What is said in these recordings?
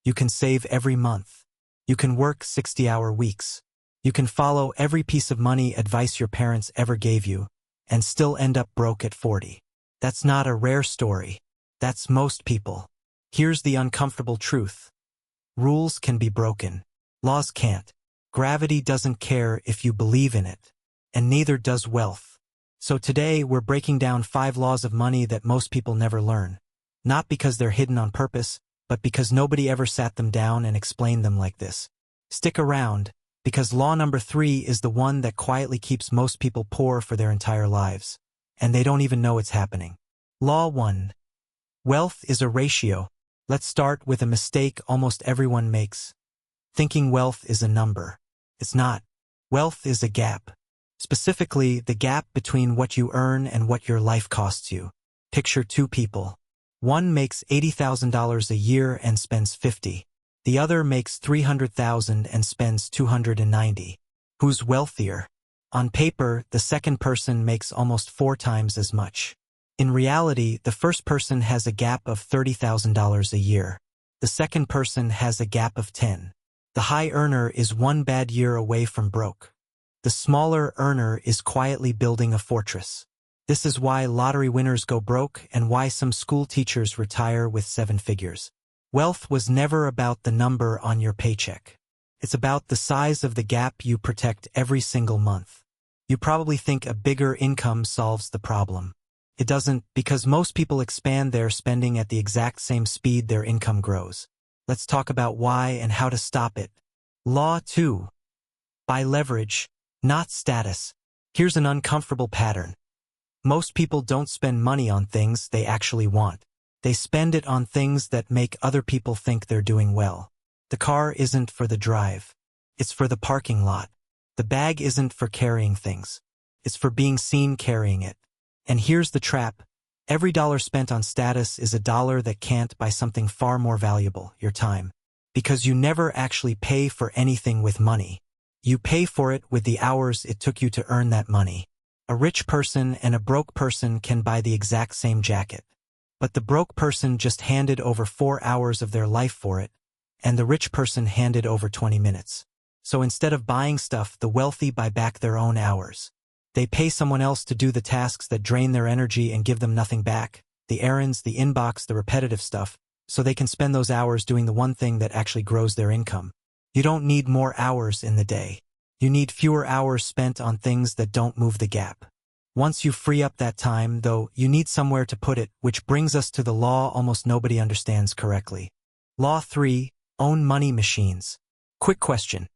You can save every month. You can work 60-hour weeks. You can follow every piece of money advice your parents ever gave you and still end up broke at 40. That's not a rare story. That's most people. Here's the uncomfortable truth. Rules can be broken. Laws can't. Gravity doesn't care if you believe in it, and neither does wealth. So today we're breaking down 5 laws of money that most people never learn. Not because they're hidden on purpose, but because nobody ever sat them down and explained them like this. Stick around, because law number 3 is the one that quietly keeps most people poor for their entire lives, and they don't even know it's happening. Law 1. Wealth is a ratio. Let's start with a mistake almost everyone makes. Thinking wealth is a number. It's not. Wealth is a gap. Specifically, the gap between what you earn and what your life costs you. Picture 2 people. One makes $80,000 a year and spends $50,000. The other makes $300,000 and spends $290,000. Who's wealthier? On paper, the second person makes almost 4 times as much. In reality, the first person has a gap of $30,000 a year. The second person has a gap of 10. The high earner is 1 bad year away from broke. The smaller earner is quietly building a fortress. This is why lottery winners go broke and why some school teachers retire with 7 figures. Wealth was never about the number on your paycheck. It's about the size of the gap you protect every single month. You probably think a bigger income solves the problem. It doesn't, because most people expand their spending at the exact same speed their income grows. Let's talk about why and how to stop it. Law 2. Buy leverage, not status. Here's an uncomfortable pattern. Most people don't spend money on things they actually want. They spend it on things that make other people think they're doing well. The car isn't for the drive. It's for the parking lot. The bag isn't for carrying things. It's for being seen carrying it. And here's the trap. Every dollar spent on status is a dollar that can't buy something far more valuable, your time. Because you never actually pay for anything with money. You pay for it with the hours it took you to earn that money. A rich person and a broke person can buy the exact same jacket. But the broke person just handed over 4 hours of their life for it, and the rich person handed over 20 minutes. So instead of buying stuff, the wealthy buy back their own hours. They pay someone else to do the tasks that drain their energy and give them nothing back, the errands, the inbox, the repetitive stuff, so they can spend those hours doing the one thing that actually grows their income. You don't need more hours in the day. You need fewer hours spent on things that don't move the gap. Once you free up that time, though, you need somewhere to put it, which brings us to the law almost nobody understands correctly. Law 3. Own money machines. Quick question.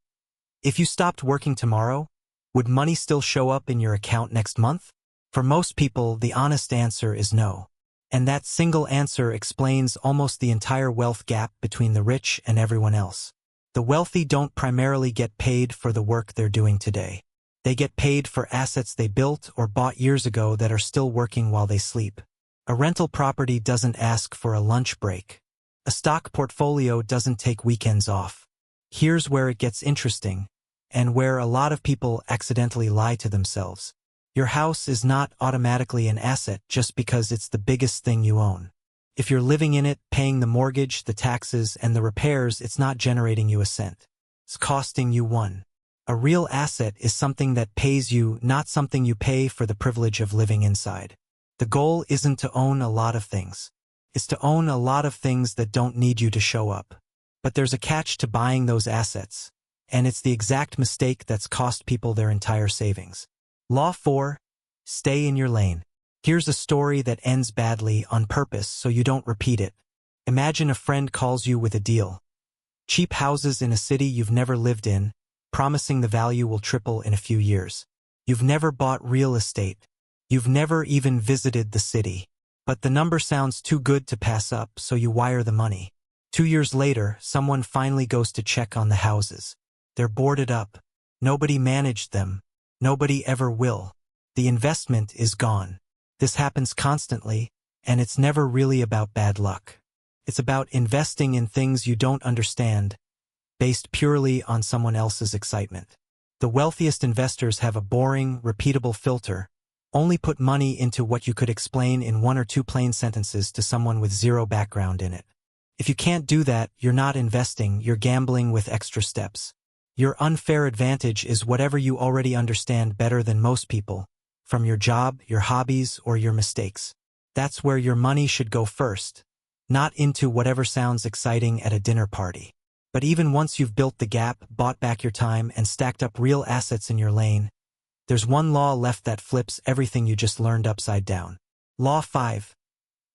If you stopped working tomorrow, would money still show up in your account next month? For most people, the honest answer is no. And that single answer explains almost the entire wealth gap between the rich and everyone else. The wealthy don't primarily get paid for the work they're doing today. They get paid for assets they built or bought years ago that are still working while they sleep. A rental property doesn't ask for a lunch break. A stock portfolio doesn't take weekends off. Here's where it gets interesting, and where a lot of people accidentally lie to themselves. Your house is not automatically an asset just because it's the biggest thing you own. If you're living in it, paying the mortgage, the taxes, and the repairs, it's not generating you a cent. It's costing you one. A real asset is something that pays you, not something you pay for the privilege of living inside. The goal isn't to own a lot of things. It's to own a lot of things that don't need you to show up. But there's a catch to buying those assets, and it's the exact mistake that's cost people their entire savings. Law 4. Stay in your lane. Here's a story that ends badly on purpose so you don't repeat it. Imagine a friend calls you with a deal. Cheap houses in a city you've never lived in, promising the value will triple in a few years. You've never bought real estate. You've never even visited the city. But the number sounds too good to pass up, so you wire the money. 2 years later, someone finally goes to check on the houses. They're boarded up. Nobody managed them. Nobody ever will. The investment is gone. This happens constantly, and it's never really about bad luck. It's about investing in things you don't understand, based purely on someone else's excitement. The wealthiest investors have a boring, repeatable filter. Only put money into what you could explain in 1 or 2 plain sentences to someone with zero background in it. If you can't do that, you're not investing, you're gambling with extra steps. Your unfair advantage is whatever you already understand better than most people, from your job, your hobbies, or your mistakes. That's where your money should go first, not into whatever sounds exciting at a dinner party. But even once you've built the gap, bought back your time, and stacked up real assets in your lane, there's one law left that flips everything you just learned upside down. Law 5.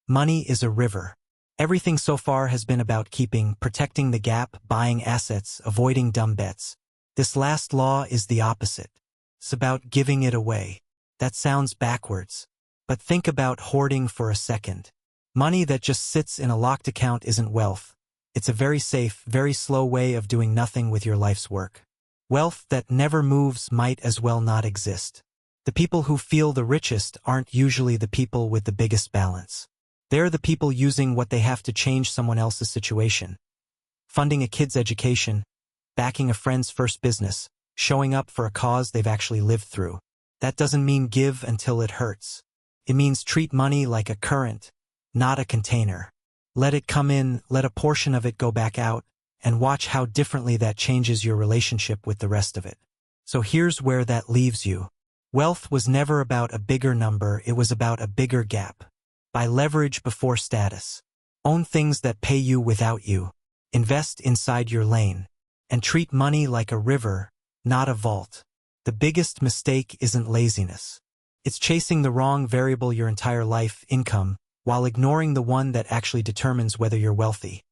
Money is a river. Everything so far has been about protecting the gap, buying assets, avoiding dumb bets. This last law is the opposite. It's about giving it away. That sounds backwards. But think about hoarding for a second. Money that just sits in a locked account isn't wealth. It's a very safe, very slow way of doing nothing with your life's work. Wealth that never moves might as well not exist. The people who feel the richest aren't usually the people with the biggest balance. They're the people using what they have to change someone else's situation. Funding a kid's education, backing a friend's first business, showing up for a cause they've actually lived through. That doesn't mean give until it hurts. It means treat money like a current, not a container. Let it come in, let a portion of it go back out, and watch how differently that changes your relationship with the rest of it. So here's where that leaves you. Wealth was never about a bigger number, it was about a bigger gap. Buy leverage before status. Own things that pay you without you. Invest inside your lane. And treat money like a river, not a vault. The biggest mistake isn't laziness. It's chasing the wrong variable your entire life, income, while ignoring the one that actually determines whether you're wealthy.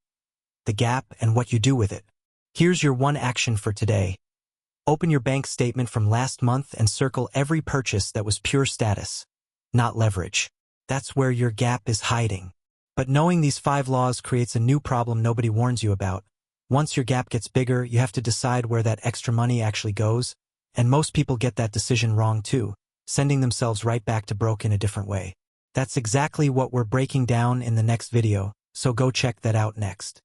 The gap and what you do with it. Here's your one action for today. Open your bank statement from last month and circle every purchase that was pure status, not leverage. That's where your gap is hiding. But knowing these 5 laws creates a new problem nobody warns you about. Once your gap gets bigger, you have to decide where that extra money actually goes, and most people get that decision wrong too, sending themselves right back to broke in a different way. That's exactly what we're breaking down in the next video, so go check that out next.